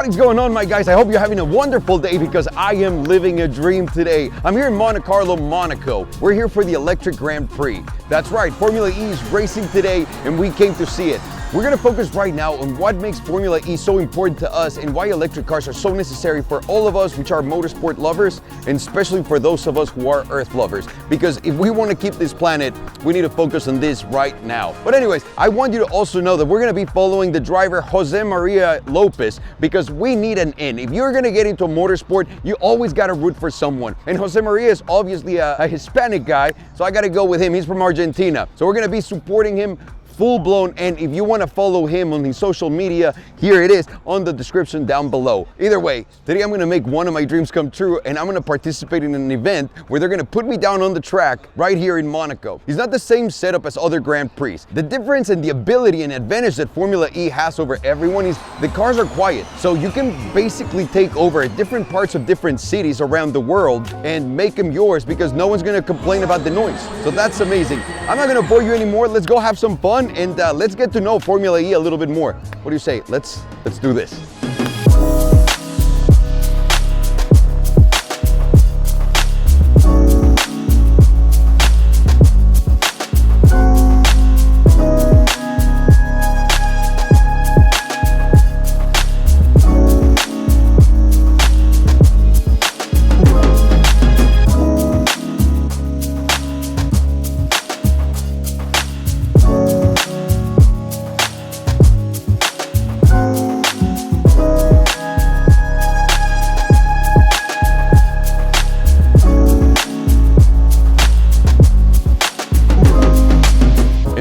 What is going on, my guys? I hope you're having a wonderful day because I am living a dream today. I'm here in Monte Carlo, Monaco. We're here for the Electric Grand Prix. That's right, Formula E is racing today and we came to see it. We're gonna focus right now on what makes Formula E so important to us and why electric cars are so necessary for all of us which are motorsport lovers, and especially for those of us who are Earth lovers. Because if we want to keep this planet, we need to focus on this right now. But anyways, I want you to also know that we're gonna be following the driver Jose Maria Lopez because we need an in. If you're gonna get into a motorsport, you always gotta root for someone. And Jose Maria is obviously a Hispanic guy, so I gotta go with him. He's from Argentina. So we're gonna be supporting him full-blown, and if you want to follow him on his social media, here it is on the description down below. Either way, today I'm going to make one of my dreams come true, and I'm going to participate in an event where they're going to put me down on the track right here in Monaco. It's not the same setup as other Grand Prix. The difference and the ability and advantage that Formula E has over everyone is the cars are quiet, so you can basically take over different parts of different cities around the world and make them yours because no one's going to complain about the noise. So that's amazing. I'm not going to bore you anymore. Let's go have some fun. And let's get to know Formula E a little bit more. What do you say? Let's do this.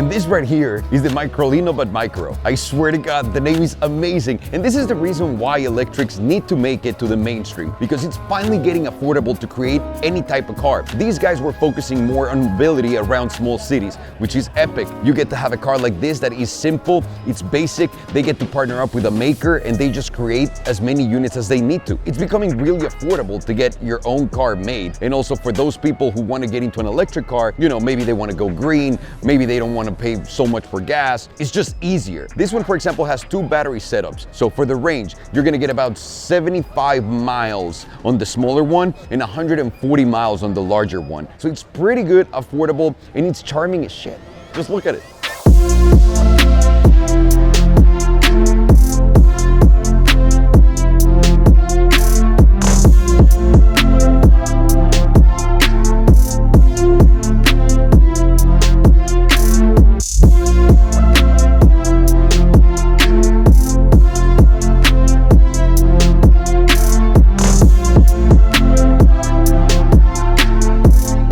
This right here is the Microlino but micro. I swear to God, the name is amazing. And this is the reason why electrics need to make it to the mainstream, because it's finally getting affordable to create any type of car. These guys were focusing more on mobility around small cities, which is epic. You get to have a car like this that is simple, it's basic, they get to partner up with a maker and they just create as many units as they need to. It's becoming really affordable to get your own car made. And also for those people who want to get into an electric car, you know, maybe they want to go green, maybe they don't want to pay so much for gas. It's just easier. This one, for example, has 2 battery setups. So for the range, you're gonna get about 75 miles on the smaller one and 140 miles on the larger one. So it's pretty good, affordable, and it's charming as shit. Just look at it.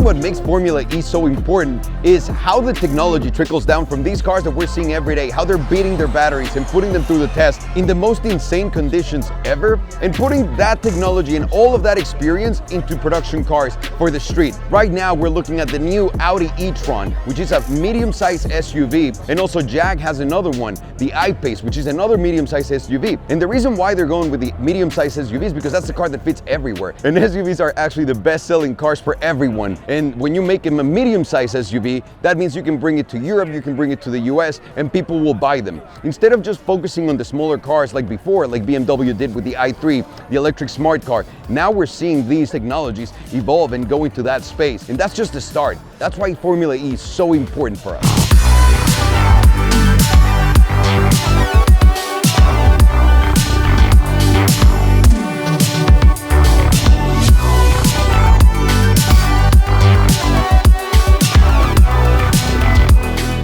What makes Formula E so important is how the technology trickles down from these cars that we're seeing every day, how they're beating their batteries and putting them through the test in the most insane conditions ever, and putting that technology and all of that experience into production cars for the street. Right now, we're looking at the new Audi e-tron, which is a medium-sized SUV, and also Jag has another one, the I-Pace, which is another medium-sized SUV. And the reason why they're going with the medium-sized SUV is because that's the car that fits everywhere. And SUVs are actually the best-selling cars for everyone. And when you make them a medium-sized SUV, that means you can bring it to Europe, you can bring it to the US, and people will buy them. Instead of just focusing on the smaller cars like before, like BMW did with the i3, the electric smart car, now we're seeing these technologies evolve and go into that space. And that's just the start. That's why Formula E is so important for us.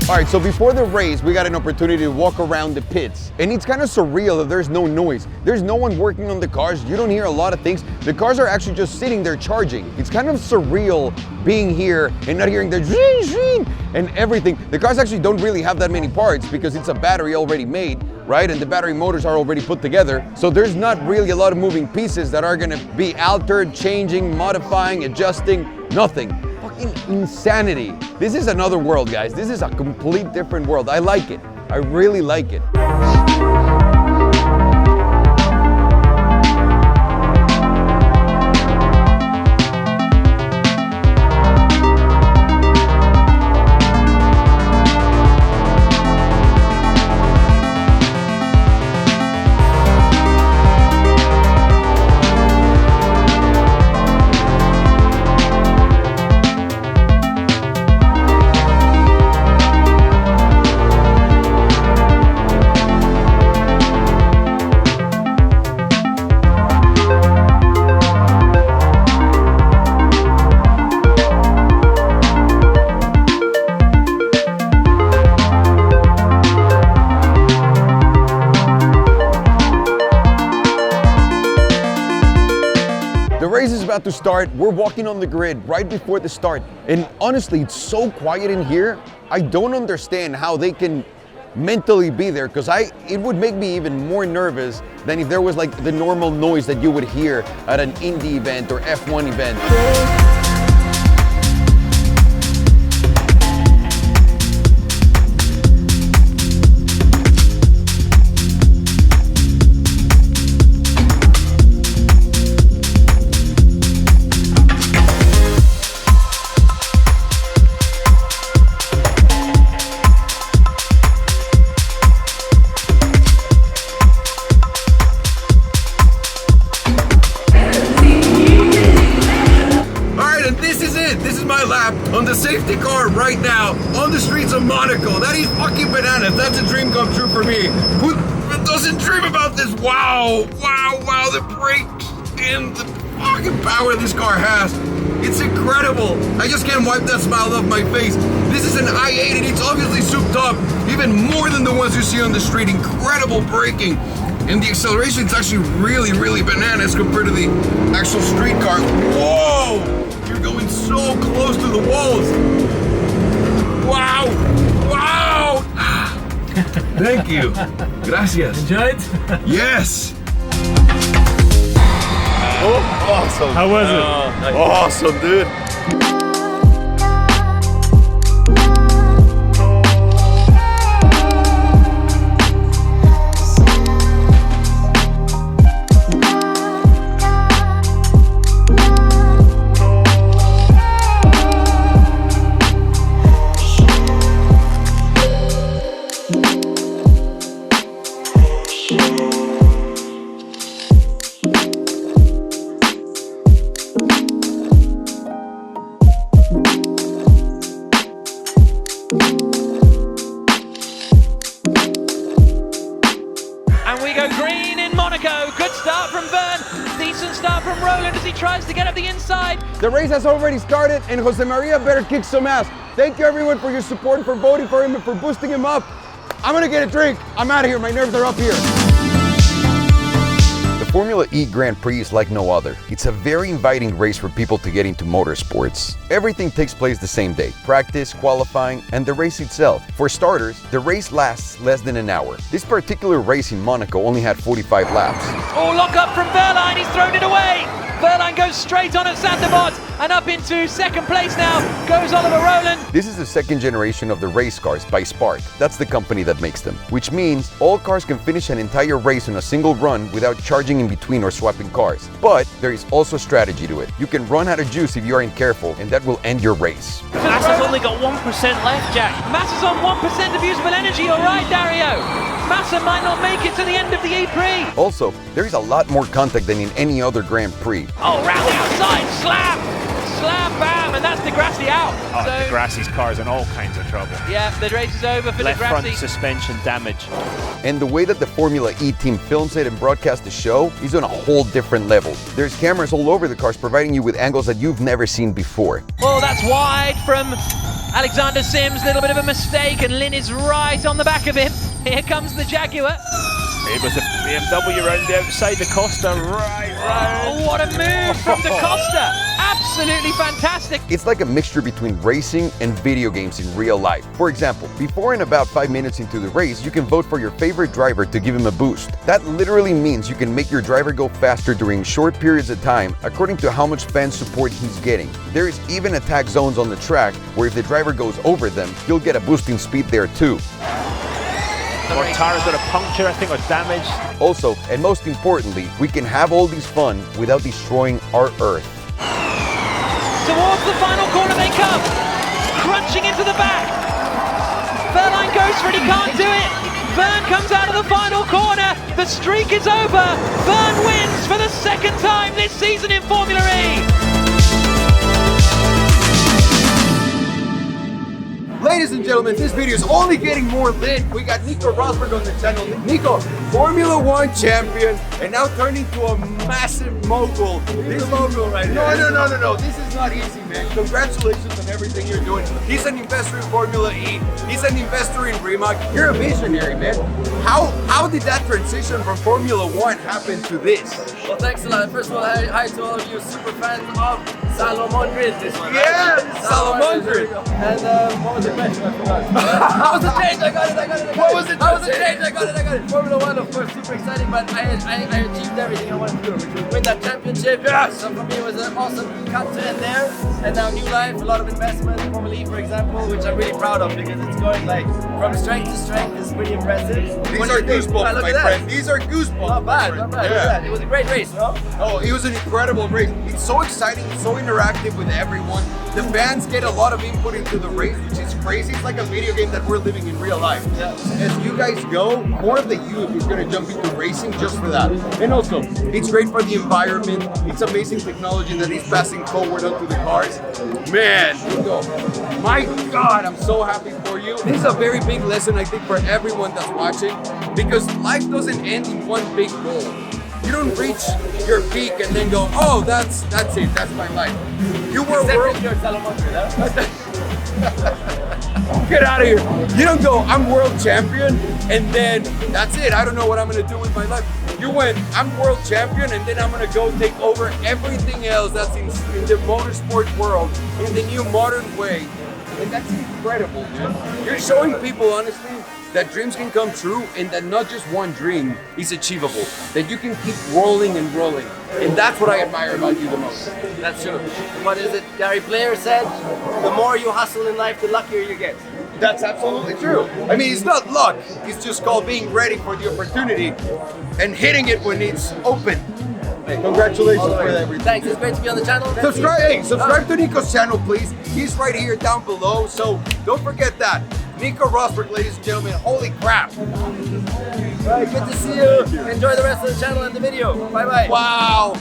All right, so before the race, we got an opportunity to walk around the pits. And it's kind of surreal that there's no noise. There's no one working on the cars. You don't hear a lot of things. The cars are actually just sitting there charging. It's kind of surreal being here and not hearing the zing, zing, and everything. The cars actually don't really have that many parts because it's a battery already made, right? And the battery motors are already put together. So there's not really a lot of moving pieces that are gonna be altered, changing, modifying, adjusting, nothing. Fucking insanity. This is another world, guys. This is a complete different world. I like it. I really like it. about to start. We're walking on the grid right before the start. And honestly, it's so quiet in here. I don't understand how they can mentally be there, because it would make me even more nervous than if there was like the normal noise that you would hear at an Indy event or F1 event. On the safety car right now on the streets of Monaco. That is fucking bananas. That's a dream come true for me. Who doesn't dream about this? Wow, wow, wow. The brakes and the fucking power this car has. It's incredible. I just can't wipe that smile off my face. This is an i8 and it's obviously souped up even more than the ones you see on the street. Incredible braking. And the acceleration is actually really, really bananas compared to the actual street car. Whoa! You're going so close to the walls. Wow! Wow! Thank you. Gracias. Enjoyed? Yes! Oh, awesome. How was it? Nice. Awesome, dude. And we go green in Monaco. Good start from Vern. Decent start from Roland as he tries to get up the inside. The race has already started and Jose Maria better kick some ass. Thank you everyone for your support, for voting for him and for boosting him up. I'm gonna get a drink. I'm out of here. My nerves are up here. The Formula E Grand Prix is like no other. It's a very inviting race for people to get into motorsports. Everything takes place the same day. Practice, qualifying, and the race itself. For starters, the race lasts less than an hour. This particular race in Monaco only had 45 laps. Oh, lock up from Verline. He's thrown it away. Verline goes straight on at Santabot and up into second place now goes Oliver Roland. This is the second generation of the race cars by Spark. That's the company that makes them. Which means all cars can finish an entire race in a single run without charging in between or swapping cars. But there is also strategy to it. You can run out of juice if you aren't careful, and that will end your race. Massa's only got 1% left, Jack. Massa's on 1% of usable energy. All right, Dario. Massa might not make it to the end of the E-Prix. Also, there is a lot more contact than in any other Grand Prix. Oh, round the outside, slap, bam, and that's Degrassi out. Oh, Degrassi's car's in all kinds of trouble. Yeah, the race is over for Left front Degrassi. suspension damage. And the way that the Formula E team films it and broadcasts the show is on a whole different level. There's cameras all over the cars providing you with angles that you've never seen before. Oh, that's wide from Alexander Sims. Little bit of a mistake, and Lynn is right on the back of him. Here comes the Jaguar. It was a BMW round the outside the Costa, right. Oh, what a move from the Costa. Absolutely fantastic. It's like a mixture between racing and video games in real life. For example, before and about 5 minutes into the race, you can vote for your favorite driver to give him a boost. That literally means you can make your driver go faster during short periods of time according to how much fan support he's getting. There is even attack zones on the track where if the driver goes over them, he'll get a boost in speed there too. Mortara's got a puncture, I think, or damage. Also, and most importantly, we can have all this fun without destroying our Earth. Towards the final corner they come, crunching into the back. Verline goes for it, he can't do it. Vern comes out of the final corner. The streak is over. Vern wins for the second time this season in Formula E. Ladies and gentlemen, this video is only getting more lit. We got Nico Rosberg on the channel. Nico, Formula One champion, and now turned into a massive mogul. This mogul right now. No. This is not easy, man. Congratulations on everything you're doing. He's an investor in Formula E. He's an investor in Rimac. You're a visionary, man. How did that transition from Formula One happen to this? Well, thanks a lot. First of all, hi to all of you super fans of Salomon Grid this one. Yeah, right? Salomon Grid. And what was the question? I forgot. How was the change? I got it. What was it? How was the change? I got it. Formula One, of course, super exciting, but I achieved everything I wanted to do, which was win that championship. Yes. So for me, it was an awesome cut to end there. And now new life, a lot of investment, Formula E, for example, which I'm really proud of because it's going like from strength to strength. It's pretty impressive. These are goosebumps, my friend. These are goosebumps. Not bad. Yeah. Look at that. It was a great race, no? Oh, it was an incredible race. It's so exciting, it's so interactive with everyone. The fans get a lot of input into the race, which is crazy. It's like a video game that we're living in real life. Yeah. As you guys go, more of the youth is going to jump into racing just for that. And also, it's great for the environment. It's amazing technology that is passing forward onto the cars. Man, my God, I'm so happy for you. This is a very big lesson, I think, for everyone that's watching, because life doesn't end in one big goal. You don't reach your peak and then go, oh, that's it, that's my life. You were world. Get out of here. You don't go, I'm world champion, and then that's it. I don't know what I'm gonna do with my life. You went, I'm world champion, and then I'm gonna go take over everything else that's in the motorsport world in the new modern way. And that's incredible, dude. You're showing people, honestly, that dreams can come true and that not just one dream is achievable. That you can keep rolling and rolling. And that's what I admire about you the most. That's true. What is it? Gary Player said, the more you hustle in life, the luckier you get. That's absolutely true. I mean, it's not luck. It's just called being ready for the opportunity and hitting it when it's open. Congratulations for that. Thanks, it's great to be on the channel. Subscribe to Nico's channel, please. He's right here down below, so don't forget that. Nico Rosberg, ladies and gentlemen, holy crap. All right, good to see you. Enjoy the rest of the channel and the video. Bye-bye. Wow.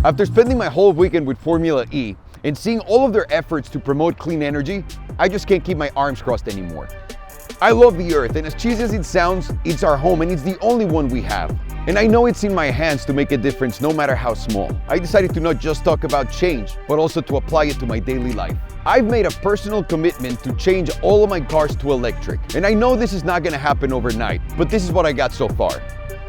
After spending my whole weekend with Formula E and seeing all of their efforts to promote clean energy, I just can't keep my arms crossed anymore. I love the Earth, and as cheesy as it sounds, it's our home and it's the only one we have. And I know it's in my hands to make a difference no matter how small. I decided to not just talk about change, but also to apply it to my daily life. I've made a personal commitment to change all of my cars to electric. And I know this is not gonna happen overnight, but this is what I got so far.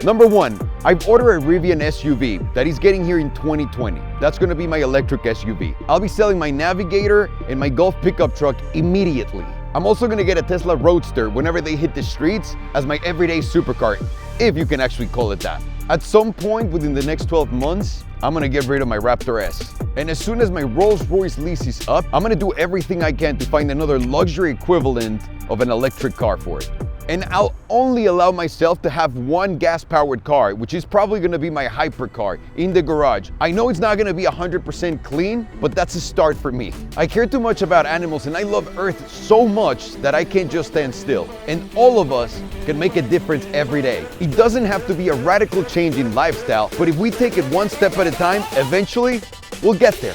Number one, I've ordered a Rivian SUV that is getting here in 2020. That's gonna be my electric SUV. I'll be selling my Navigator and my Golf pickup truck immediately. I'm also gonna get a Tesla Roadster whenever they hit the streets as my everyday supercar, if you can actually call it that. At some point within the next 12 months, I'm gonna get rid of my Raptor S. And as soon as my Rolls-Royce lease is up, I'm gonna do everything I can to find another luxury equivalent of an electric car for it. And I'll only allow myself to have one gas-powered car, which is probably gonna be my hypercar in the garage. I know it's not gonna be 100% clean, but that's a start for me. I care too much about animals and I love Earth so much that I can't just stand still. And all of us can make a difference every day. It doesn't have to be a radical change in lifestyle, but if we take it one step at a time, eventually, we'll get there.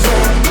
Get